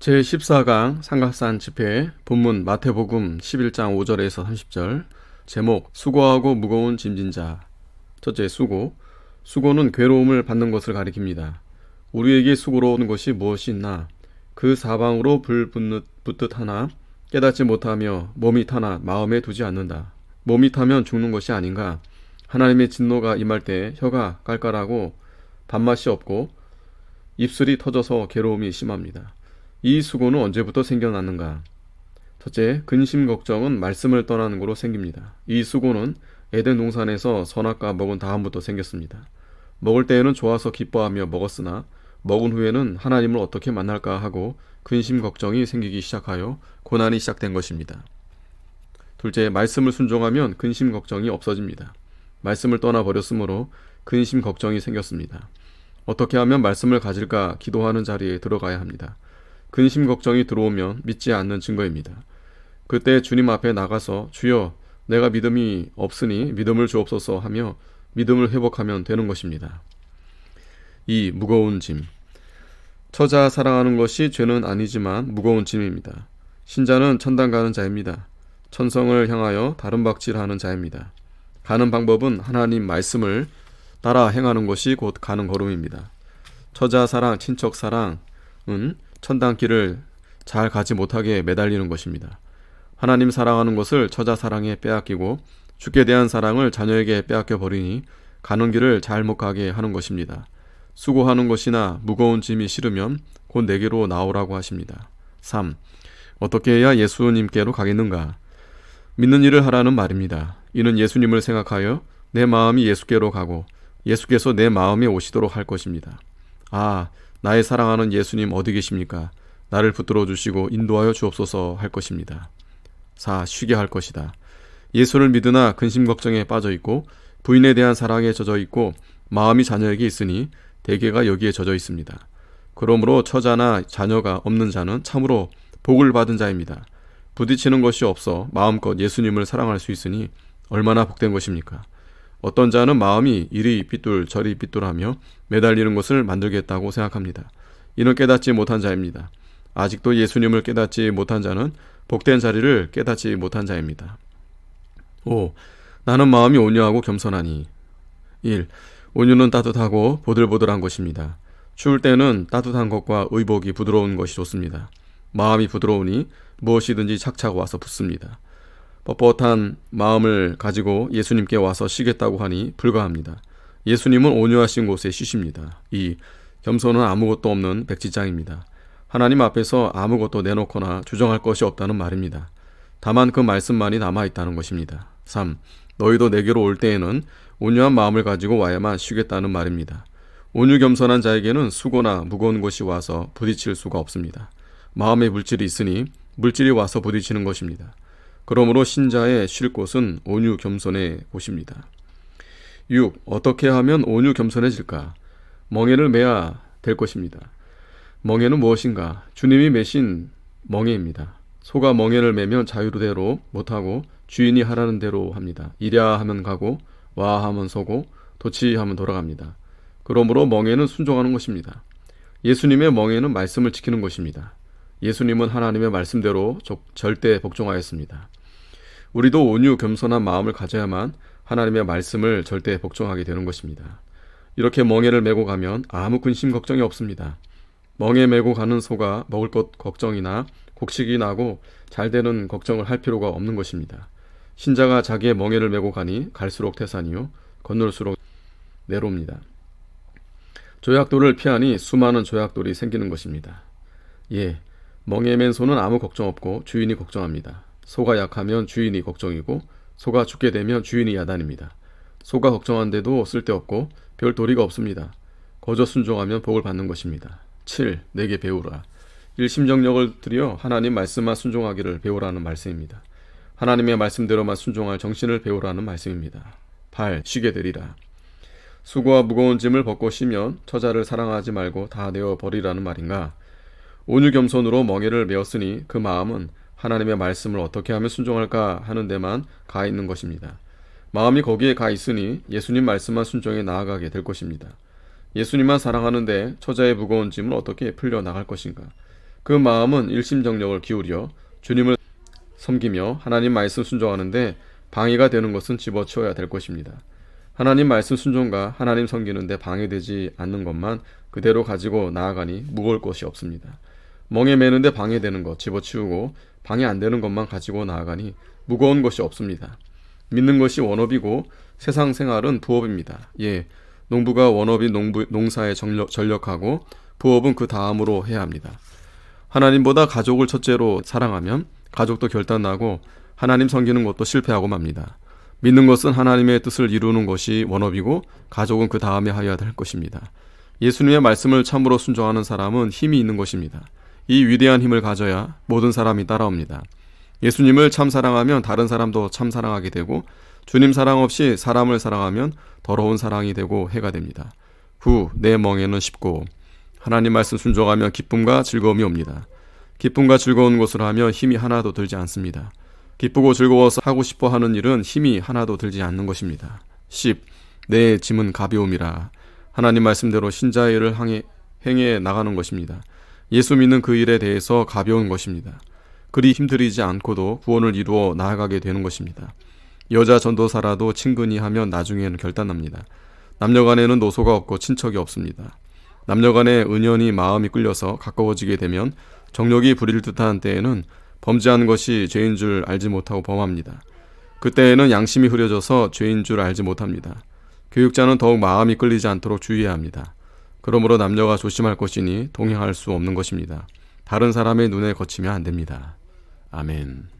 제14강 삼각산 집회 본문 마태복음 11장 5절에서 30절. 제목 수고하고 무거운 짐진 자. 첫째, 수고. 수고는 괴로움을 받는 것을 가리킵니다. 우리에게 수고로운 것이 무엇이 있나? 그 사방으로 불 붙듯 하나 깨닫지 못하며 몸이 타나 마음에 두지 않는다. 몸이 타면 죽는 것이 아닌가? 하나님의 진노가 임할 때 혀가 깔깔하고 밥맛이 없고 입술이 터져서 괴로움이 심합니다. 이 수고는 언제부터 생겨났는가? 첫째, 근심 걱정은 말씀을 떠나는 거로 생깁니다. 이 수고는 에덴 동산에서 선악과 먹은 다음부터 생겼습니다. 먹을 때에는 좋아서 기뻐하며 먹었으나 먹은 후에는 하나님을 어떻게 만날까 하고 근심 걱정이 생기기 시작하여 고난이 시작된 것입니다. 둘째, 말씀을 순종하면 근심 걱정이 없어집니다. 말씀을 떠나버렸으므로 근심 걱정이 생겼습니다. 어떻게 하면 말씀을 가질까 기도하는 자리에 들어가야 합니다. 근심 걱정이 들어오면 믿지 않는 증거입니다. 그때 주님 앞에 나가서 주여 내가 믿음이 없으니 믿음을 주옵소서 하며 믿음을 회복하면 되는 것입니다. 2. 무거운 짐. 처자 사랑하는 것이 죄는 아니지만 무거운 짐입니다. 신자는 천당 가는 자입니다. 천성을 향하여 다름박질하는 자입니다. 가는 방법은 하나님 말씀을 따라 행하는 것이 곧 가는 걸음입니다. 처자 사랑, 친척 사랑은 천당 길을 잘 가지 못하게 매달리는 것입니다. 하나님 사랑하는 것을 처자 사랑에 빼앗기고 주께 대한 사랑을 자녀에게 빼앗겨 버리니 가는 길을 잘 못 가게 하는 것입니다. 수고하는 것이나 무거운 짐이 싫으면 곧 내게로 나오라고 하십니다. 3. 어떻게 해야 예수님께로 가겠는가? 믿는 일을 하라는 말입니다. 이는 예수님을 생각하여 내 마음이 예수께로 가고 예수께서 내 마음에 오시도록 할 것입니다. 아, 나의 사랑하는 예수님 어디 계십니까? 나를 붙들어 주시고 인도하여 주옵소서 할 것입니다. 4. 쉬게 할 것이다. 예수를 믿으나 근심 걱정에 빠져 있고 부인에 대한 사랑에 젖어 있고 마음이 자녀에게 있으니 대개가 여기에 젖어 있습니다. 그러므로 처자나 자녀가 없는 자는 참으로 복을 받은 자입니다. 부딪히는 것이 없어 마음껏 예수님을 사랑할 수 있으니 얼마나 복된 것입니까? 어떤 자는 마음이 이리 삐뚤 저리 삐뚤하며 매달리는 것을 만들겠다고 생각합니다. 이는 깨닫지 못한 자입니다. 아직도 예수님을 깨닫지 못한 자는 복된 자리를 깨닫지 못한 자입니다. 5. 나는 마음이 온유하고 겸손하니. 1. 온유는 따뜻하고 보들보들한 것입니다. 추울 때는 따뜻한 것과 의복이 부드러운 것이 좋습니다. 마음이 부드러우니 무엇이든지 착착 와서 붙습니다. 뻣뻣한 마음을 가지고 예수님께 와서 쉬겠다고 하니 불가합니다. 예수님은 온유하신 곳에 쉬십니다. 2. 겸손은 아무것도 없는 백지장입니다. 하나님 앞에서 아무것도 내놓거나 주정할 것이 없다는 말입니다. 다만 그 말씀만이 남아있다는 것입니다. 3. 너희도 내게로 올 때에는 온유한 마음을 가지고 와야만 쉬겠다는 말입니다. 온유 겸손한 자에게는 수고나 무거운 것이 와서 부딪힐 수가 없습니다. 마음에 물질이 있으니 물질이 와서 부딪히는 것입니다. 그러므로 신자의 쉴 곳은 온유 겸손의 곳입니다. 6. 어떻게 하면 온유 겸손해질까? 멍에를 매야 될 것입니다. 멍에는 무엇인가? 주님이 매신 멍에입니다. 소가 멍에를 매면 자유대로 못하고 주인이 하라는 대로 합니다. 이랴 하면 가고 와 하면 서고 도치 하면 돌아갑니다. 그러므로 멍에는 순종하는 것입니다. 예수님의 멍에는 말씀을 지키는 것입니다. 예수님은 하나님의 말씀대로 절대 복종하였습니다. 우리도 온유 겸손한 마음을 가져야만 하나님의 말씀을 절대 복종하게 되는 것입니다. 이렇게 멍에를 메고 가면 아무 근심 걱정이 없습니다. 멍에 메고 가는 소가 먹을 것 걱정이나 곡식이 나고 잘 되는 걱정을 할 필요가 없는 것입니다. 신자가 자기의 멍에를 메고 가니 갈수록 태산이요 건널수록 내로옵니다. 조약돌을 피하니 수많은 조약돌이 생기는 것입니다. 예, 멍에 맨 소는 아무 걱정 없고 주인이 걱정합니다. 소가 약하면 주인이 걱정이고 소가 죽게 되면 주인이 야단입니다. 소가 걱정한데도 쓸데없고 별 도리가 없습니다. 거저 순종하면 복을 받는 것입니다. 7. 내게 배우라. 일심정력을 들여 하나님 말씀만 순종하기를 배우라는 말씀입니다. 하나님의 말씀대로만 순종할 정신을 배우라는 말씀입니다. 8. 쉬게 되리라. 수고와 무거운 짐을 벗고 쉬면 처자를 사랑하지 말고 다 내어 버리라는 말인가? 온유 겸손으로 멍에를 메었으니 그 마음은 하나님의 말씀을 어떻게 하면 순종할까 하는 데만 가 있는 것입니다. 마음이 거기에 가 있으니 예수님 말씀만 순종해 나아가게 될 것입니다. 예수님만 사랑하는데 처자의 무거운 짐을 어떻게 풀려 나갈 것인가? 그 마음은 일심정력을 기울여 주님을 섬기며 하나님 말씀 순종하는데 방해가 되는 것은 집어치워야 될 것입니다. 하나님 말씀 순종과 하나님 섬기는데 방해되지 않는 것만 그대로 가지고 나아가니 무거울 것이 없습니다. 멍에 매는데 방해되는 것 집어치우고 방해 안 되는 것만 가지고 나아가니 무거운 것이 없습니다. 믿는 것이 원업이고 세상 생활은 부업입니다. 예, 농부가 원업인 농사에 전력하고 부업은 그 다음으로 해야 합니다. 하나님보다 가족을 첫째로 사랑하면 가족도 결단나고 하나님 섬기는 것도 실패하고 맙니다. 믿는 것은 하나님의 뜻을 이루는 것이 원업이고 가족은 그 다음에 하여야 될 것입니다. 예수님의 말씀을 참으로 순종하는 사람은 힘이 있는 것입니다. 이 위대한 힘을 가져야 모든 사람이 따라옵니다. 예수님을 참 사랑하면 다른 사람도 참 사랑하게 되고 주님 사랑 없이 사람을 사랑하면 더러운 사랑이 되고 해가 됩니다. 내 멍에는 쉽고 하나님 말씀 순종하면 기쁨과 즐거움이 옵니다. 기쁨과 즐거운 것을 하며 힘이 하나도 들지 않습니다. 기쁘고 즐거워서 하고 싶어 하는 일은 힘이 하나도 들지 않는 것입니다. 10. 내 짐은 가벼움이라. 하나님 말씀대로 신자의 일을 행해 나가는 것입니다. 예수 믿는 그 일에 대해서 가벼운 것입니다. 그리 힘들이지 않고도 구원을 이루어 나아가게 되는 것입니다. 여자 전도사라도 친근히 하면 나중에는 결단납니다. 남녀간에는 노소가 없고 친척이 없습니다. 남녀간의 은연히 마음이 끌려서 가까워지게 되면 정욕이 부릴 듯한 때에는 범죄하는 것이 죄인 줄 알지 못하고 범합니다. 그때에는 양심이 흐려져서 죄인 줄 알지 못합니다. 교육자는 더욱 마음이 끌리지 않도록 주의해야 합니다. 그러므로 남녀가 조심할 것이니 동행할 수 없는 것입니다. 다른 사람의 눈에 거치면 안 됩니다. 아멘.